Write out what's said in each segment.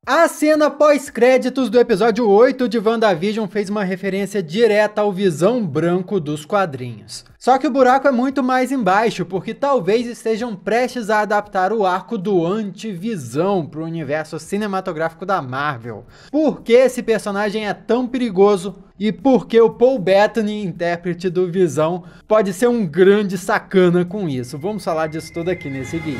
A cena pós-créditos do episódio 8 de WandaVision fez uma referência direta ao Visão Branco dos quadrinhos. Só que o buraco é muito mais embaixo, porque talvez estejam prestes a adaptar o arco do Anti-Visão para o universo cinematográfico da Marvel. Por que esse personagem é tão perigoso? E por que o Paul Bettany, intérprete do Visão, pode ser um grande sacana com isso? Vamos falar disso tudo aqui nesse vídeo.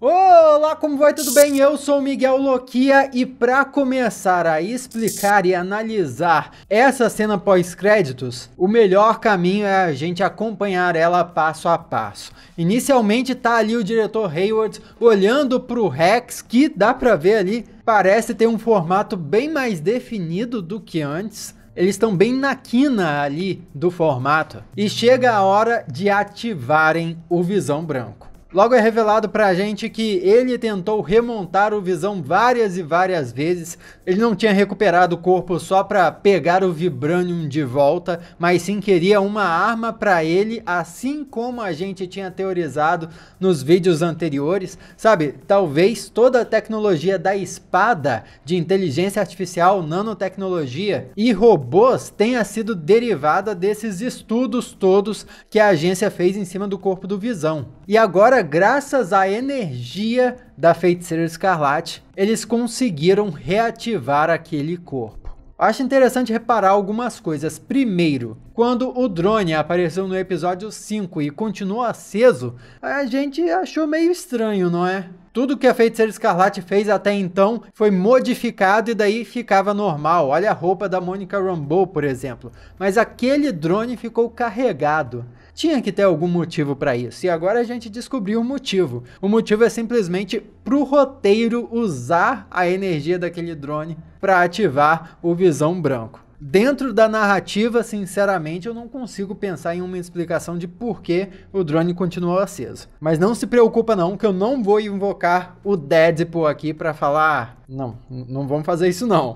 Olá, como vai? Tudo bem? Eu sou o Miguel Loquia e para começar a explicar e analisar essa cena pós-créditos, o melhor caminho é a gente acompanhar ela passo a passo. Inicialmente tá ali o diretor Hayward olhando pro Rex, que dá pra ver ali, parece ter um formato bem mais definido do que antes. Eles estão bem na quina ali do formato e chega a hora de ativarem o Visão Branco. Logo é revelado pra gente que ele tentou remontar o Visão várias e várias vezes. Ele não tinha recuperado o corpo só pra pegar o Vibranium de volta, mas sim queria uma arma pra ele, assim como a gente tinha teorizado nos vídeos anteriores. Sabe, talvez toda a tecnologia da espada de inteligência artificial, nanotecnologia e robôs tenha sido derivada desses estudos todos que a agência fez em cima do corpo do Visão. E agora, graças à energia da Feiticeira Escarlate, eles conseguiram reativar aquele corpo. Acho interessante reparar algumas coisas. Primeiro, quando o drone apareceu no episódio 5 e continuou aceso, a gente achou meio estranho, não é? Tudo que a Feiticeira Escarlate fez até então foi modificado e daí ficava normal. Olha a roupa da Monica Rambeau, por exemplo. Mas aquele drone ficou carregado. Tinha que ter algum motivo para isso, e agora a gente descobriu o motivo. O motivo é simplesmente para o roteiro usar a energia daquele drone para ativar o Visão Branco. Dentro da narrativa, sinceramente, eu não consigo pensar em uma explicação de por que o drone continuou aceso. Mas não se preocupa não, que eu não vou invocar o Deadpool aqui para falar... Não vamos fazer isso não.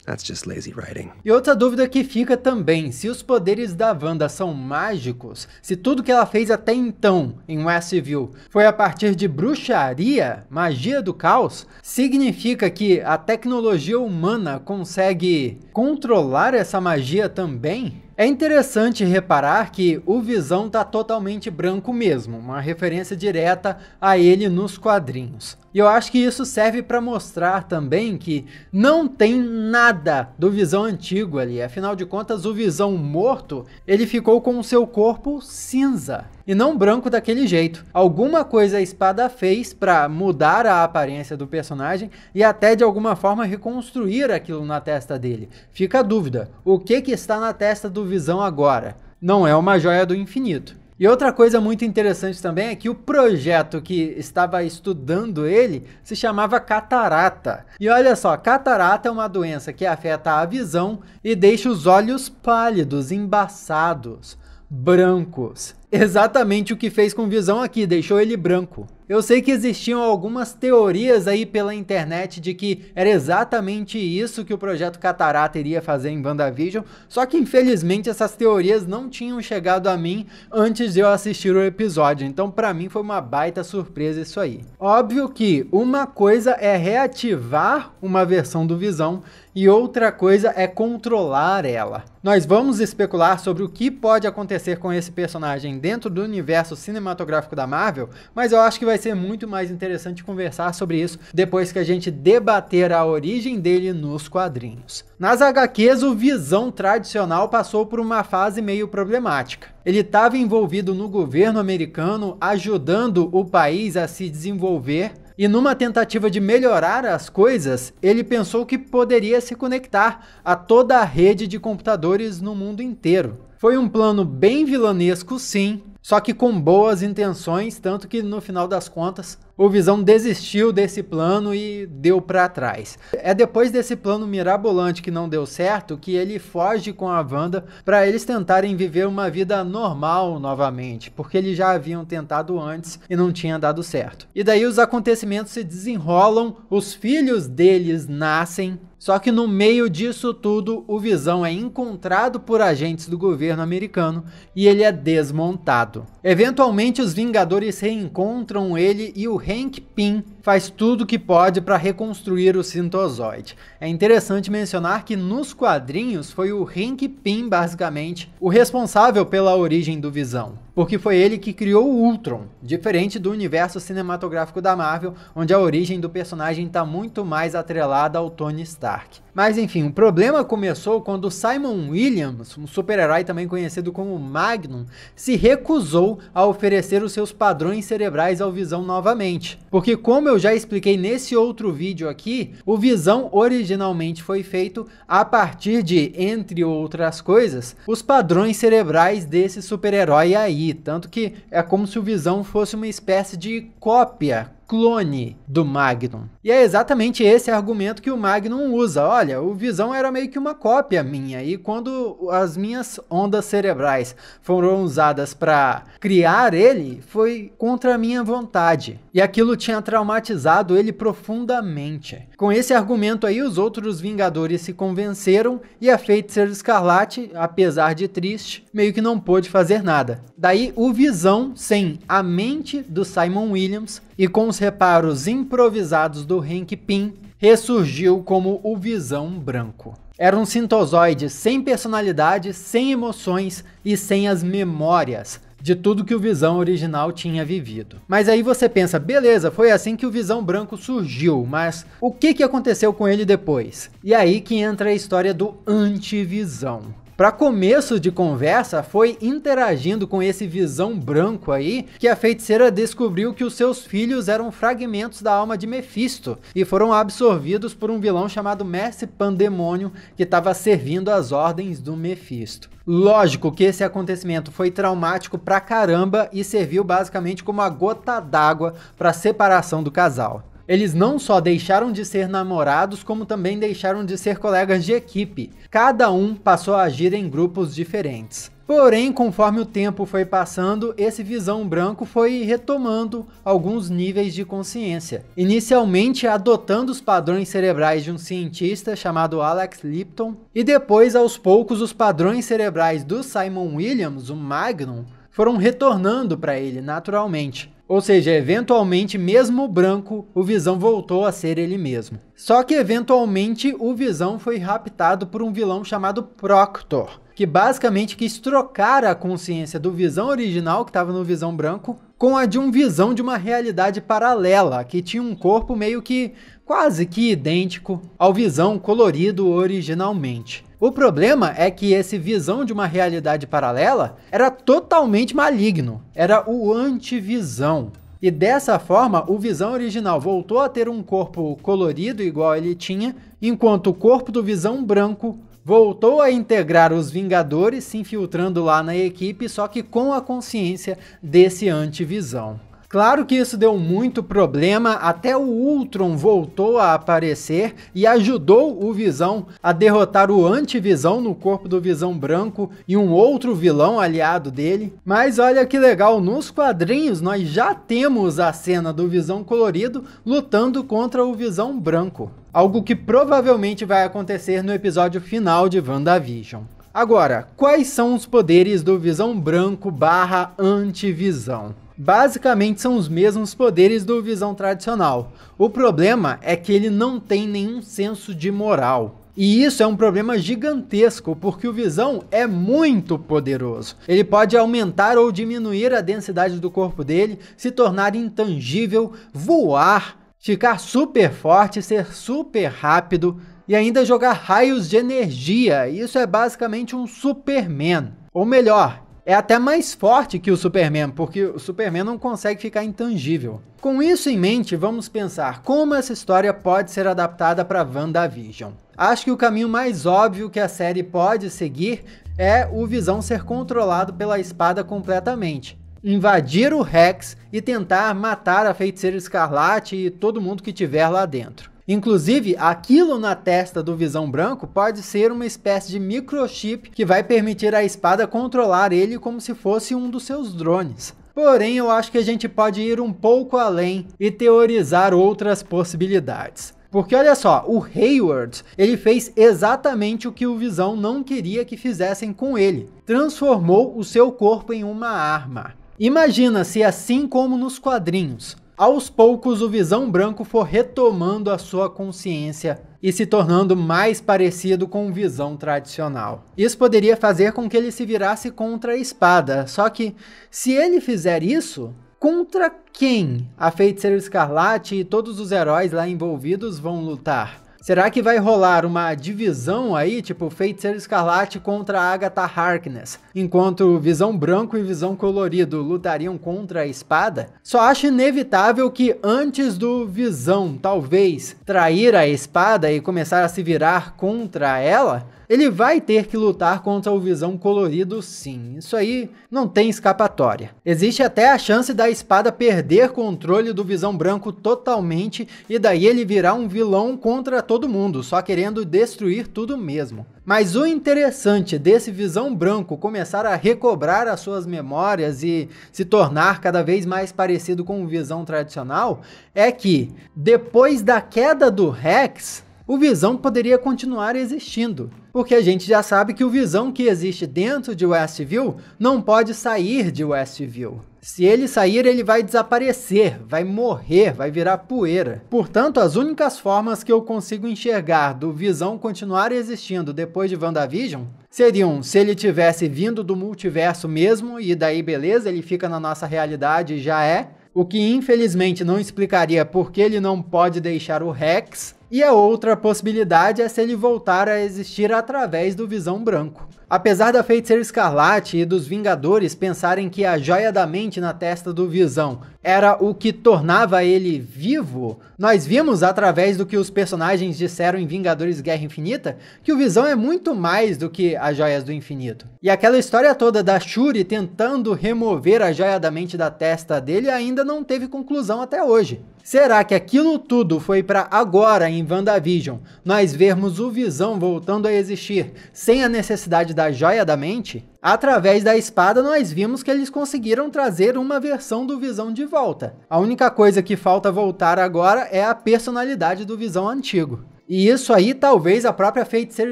That's just lazy writing. E outra dúvida que fica também, se os poderes da Wanda são mágicos, se tudo que ela fez até então em Westview foi a partir de bruxaria, magia do caos, significa que a tecnologia humana consegue controlar essa magia também? É interessante reparar que o Visão tá totalmente branco mesmo, uma referência direta a ele nos quadrinhos. E eu acho que isso serve para mostrar também que não tem nada do Visão antigo ali. Afinal de contas, o Visão morto, ele ficou com o seu corpo cinza e não branco daquele jeito. Alguma coisa a espada fez para mudar a aparência do personagem e até de alguma forma reconstruir aquilo na testa dele. Fica a dúvida, o que está na testa do Visão agora? Não é uma joia do infinito. E outra coisa muito interessante também é que o projeto que estava estudando ele se chamava catarata. E olha só, catarata é uma doença que afeta a visão e deixa os olhos pálidos, embaçados, brancos. Exatamente o que fez com Visão aqui, deixou ele branco. Eu sei que existiam algumas teorias aí pela internet de que era exatamente isso que o projeto Catarata iria fazer em WandaVision, só que infelizmente essas teorias não tinham chegado a mim antes de eu assistir o episódio, então pra mim foi uma baita surpresa isso aí. Óbvio que uma coisa é reativar uma versão do Visão e outra coisa é controlar ela. Nós vamos especular sobre o que pode acontecer com esse personagem dentro do universo cinematográfico da Marvel, mas eu acho que vai ser muito mais interessante conversar sobre isso depois que a gente debater a origem dele nos quadrinhos. Nas HQs, o Visão tradicional passou por uma fase meio problemática. Ele estava envolvido no governo americano, ajudando o país a se desenvolver, e numa tentativa de melhorar as coisas, ele pensou que poderia se conectar a toda a rede de computadores no mundo inteiro. Foi um plano bem vilanesco, sim, só que com boas intenções, tanto que no final das contas o Visão desistiu desse plano e deu para trás. É depois desse plano mirabolante que não deu certo que ele foge com a Wanda para eles tentarem viver uma vida normal novamente, porque eles já haviam tentado antes e não tinha dado certo. E daí os acontecimentos se desenrolam, os filhos deles nascem, só que no meio disso tudo o Visão é encontrado por agentes do governo americano e ele é desmontado. Eventualmente os Vingadores reencontram ele e o Hank Pym faz tudo o que pode para reconstruir o Sintozoide. É interessante mencionar que nos quadrinhos foi o Hank Pym, basicamente, o responsável pela origem do Visão, porque foi ele que criou o Ultron, diferente do universo cinematográfico da Marvel, onde a origem do personagem está muito mais atrelada ao Tony Stark. Mas enfim, o problema começou quando Simon Williams, um super-herói também conhecido como Magnum, se recusou a oferecer os seus padrões cerebrais ao Visão novamente. Porque como eu já expliquei nesse outro vídeo aqui, o Visão originalmente foi feito a partir de, entre outras coisas, os padrões cerebrais desse super-herói aí. Tanto que é como se o Visão fosse uma espécie de cópia, clone do Magnum. E é exatamente esse argumento que o Magnum usa. Olha, o Visão era meio que uma cópia minha, e quando as minhas ondas cerebrais foram usadas para criar ele, foi contra a minha vontade. E aquilo tinha traumatizado ele profundamente. Com esse argumento aí, os outros Vingadores se convenceram e a Feiticeira Escarlate, apesar de triste, meio que não pôde fazer nada. Daí o Visão, sem a mente do Simon Williams e com os reparos improvisados do Hank Pym, ressurgiu como o Visão Branco. Era um sintozoide sem personalidade, sem emoções e sem as memórias de tudo que o Visão original tinha vivido. Mas aí você pensa, beleza, foi assim que o Visão Branco surgiu, mas o que aconteceu com ele depois? E aí que entra a história do Antivisão. Para começo de conversa, foi interagindo com esse Visão Branco aí que a feiticeira descobriu que os seus filhos eram fragmentos da alma de Mephisto e foram absorvidos por um vilão chamado Mestre Pandemônio que estava servindo às ordens do Mephisto. Lógico que esse acontecimento foi traumático pra caramba e serviu basicamente como a gota d'água para a separação do casal. Eles não só deixaram de ser namorados, como também deixaram de ser colegas de equipe. Cada um passou a agir em grupos diferentes. Porém, conforme o tempo foi passando, esse Visão Branco foi retomando alguns níveis de consciência. Inicialmente adotando os padrões cerebrais de um cientista chamado Alex Lipton, e depois, aos poucos, os padrões cerebrais do Simon Williams, o Magnum, foram retornando para ele naturalmente. Ou seja, eventualmente, mesmo branco, o Visão voltou a ser ele mesmo. Só que eventualmente o Visão foi raptado por um vilão chamado Proctor, que basicamente quis trocar a consciência do Visão original, que estava no Visão Branco, com a de um Visão de uma realidade paralela, que tinha um corpo meio que quase que idêntico ao Visão colorido originalmente. O problema é que esse Visão de uma realidade paralela era totalmente maligno, era o Antivisão. E dessa forma, o Visão original voltou a ter um corpo colorido igual ele tinha, enquanto o corpo do Visão Branco voltou a integrar os Vingadores, se infiltrando lá na equipe, só que com a consciência desse Antivisão. Claro que isso deu muito problema, até o Ultron voltou a aparecer e ajudou o Visão a derrotar o Antivisão no corpo do Visão Branco e um outro vilão aliado dele. Mas olha que legal, nos quadrinhos nós já temos a cena do Visão colorido lutando contra o Visão Branco. Algo que provavelmente vai acontecer no episódio final de WandaVision. Agora, quais são os poderes do Visão Branco / Antivisão? Basicamente são os mesmos poderes do Visão tradicional. O problema é que ele não tem nenhum senso de moral. E isso é um problema gigantesco, porque o Visão é muito poderoso. Ele pode aumentar ou diminuir a densidade do corpo dele, se tornar intangível, voar, ficar super forte, ser super rápido e ainda jogar raios de energia. Isso é basicamente um Superman. Ou melhor, é até mais forte que o Superman, porque o Superman não consegue ficar intangível. Com isso em mente, vamos pensar como essa história pode ser adaptada para WandaVision. Acho que o caminho mais óbvio que a série pode seguir é o Visão ser controlado pela espada completamente, invadir o Rex e tentar matar a Feiticeira Escarlate e todo mundo que tiver lá dentro. Inclusive, aquilo na testa do Visão Branco pode ser uma espécie de microchip que vai permitir à espada controlar ele como se fosse um dos seus drones. Porém, eu acho que a gente pode ir um pouco além e teorizar outras possibilidades. Porque olha só, o Hayward, ele fez exatamente o que o Visão não queria que fizessem com ele. Transformou o seu corpo em uma arma. Imagina se, assim como nos quadrinhos, aos poucos o Visão Branco for retomando a sua consciência e se tornando mais parecido com o Visão tradicional. Isso poderia fazer com que ele se virasse contra a Espada, só que se ele fizer isso, contra quem a Feiticeira Escarlate e todos os heróis lá envolvidos vão lutar? Será que vai rolar uma divisão aí, tipo Feiticeiro Escarlate contra Agatha Harkness, enquanto Visão Branco e Visão Colorido lutariam contra a Espada? Só acho inevitável que antes do Visão talvez trair a Espada e começar a se virar contra ela, ele vai ter que lutar contra o Visão Colorido sim, isso aí não tem escapatória. Existe até a chance da Espada perder controle do Visão Branco totalmente e daí ele virar um vilão contra todo mundo, só querendo destruir tudo mesmo. Mas o interessante desse Visão Branco começar a recobrar as suas memórias e se tornar cada vez mais parecido com o Visão tradicional é que, depois da queda do Rex, o Visão poderia continuar existindo, porque a gente já sabe que o Visão que existe dentro de Westview não pode sair de Westview. Se ele sair, ele vai desaparecer, vai morrer, vai virar poeira. Portanto, as únicas formas que eu consigo enxergar do Visão continuar existindo depois de WandaVision seriam se ele tivesse vindo do multiverso mesmo, e daí beleza, ele fica na nossa realidade e já é. O que infelizmente não explicaria por que ele não pode deixar o Rex. E a outra possibilidade é se ele voltar a existir através do Visão Branco. Apesar da Feiticeira Escarlate e dos Vingadores pensarem que a joia da mente na testa do Visão era o que tornava ele vivo, nós vimos através do que os personagens disseram em Vingadores Guerra Infinita que o Visão é muito mais do que as joias do infinito. E aquela história toda da Shuri tentando remover a joia da mente da testa dele ainda não teve conclusão até hoje. Será que aquilo tudo foi para agora, em WandaVision, nós vermos o Visão voltando a existir sem a necessidade da joia da mente? Através da Espada, nós vimos que eles conseguiram trazer uma versão do Visão de volta. A única coisa que falta voltar agora é a personalidade do Visão antigo. E isso aí talvez a própria Feiticeira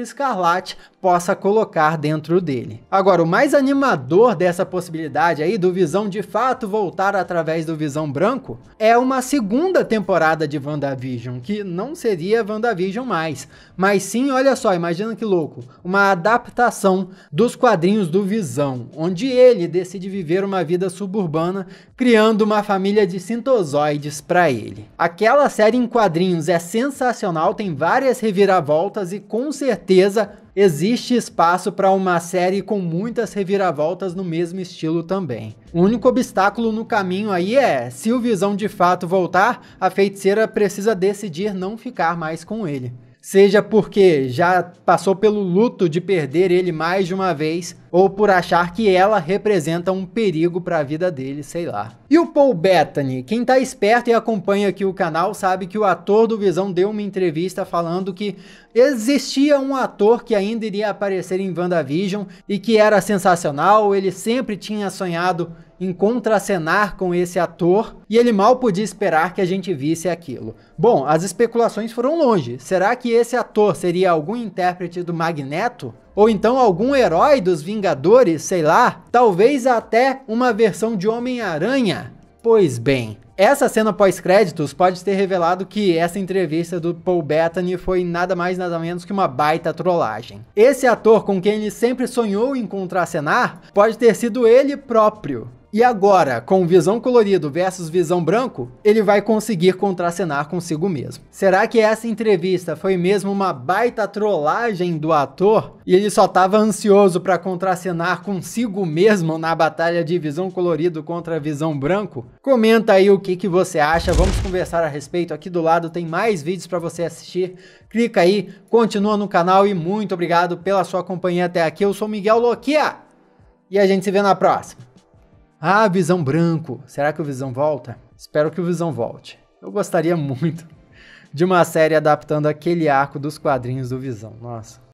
Escarlate possa colocar dentro dele. Agora, o mais animador dessa possibilidade aí do Visão de fato voltar através do Visão Branco é uma segunda temporada de WandaVision, que não seria WandaVision mais, mas sim, olha só, imagina que louco, uma adaptação dos quadrinhos do Visão, onde ele decide viver uma vida suburbana, criando uma família de sintozoides para ele. Aquela série em quadrinhos é sensacional, tem várias reviravoltas e com certeza existe espaço para uma série com muitas reviravoltas no mesmo estilo também. O único obstáculo no caminho aí é, se o Visão de fato voltar, a Feiticeira precisa decidir não ficar mais com ele. Seja porque já passou pelo luto de perder ele mais de uma vez, ou por achar que ela representa um perigo para a vida dele, sei lá. E o Paul Bettany? Quem tá esperto e acompanha aqui o canal sabe que o ator do Visão deu uma entrevista falando que existia um ator que ainda iria aparecer em WandaVision e que era sensacional, ele sempre tinha sonhado em contracenar com esse ator e ele mal podia esperar que a gente visse aquilo. Bom, as especulações foram longe. Será que esse ator seria algum intérprete do Magneto? Ou então algum herói dos Vingadores, sei lá? Talvez até uma versão de Homem-Aranha? Pois bem, essa cena pós-créditos pode ter revelado que essa entrevista do Paul Bettany foi nada mais nada menos que uma baita trollagem. Esse ator com quem ele sempre sonhou em contracenar pode ter sido ele próprio. E agora, com Visão Colorido versus Visão Branco, ele vai conseguir contracenar consigo mesmo. Será que essa entrevista foi mesmo uma baita trollagem do ator? E ele só estava ansioso para contracenar consigo mesmo na batalha de Visão Colorido contra Visão Branco? Comenta aí o que você acha, vamos conversar a respeito. Aqui do lado tem mais vídeos para você assistir. Clica aí, continua no canal e muito obrigado pela sua companhia até aqui. Eu sou Miguel Loquia e a gente se vê na próxima. Ah, Visão Branco. Será que o Visão volta? Espero que o Visão volte. Eu gostaria muito de uma série adaptando aquele arco dos quadrinhos do Visão. Nossa.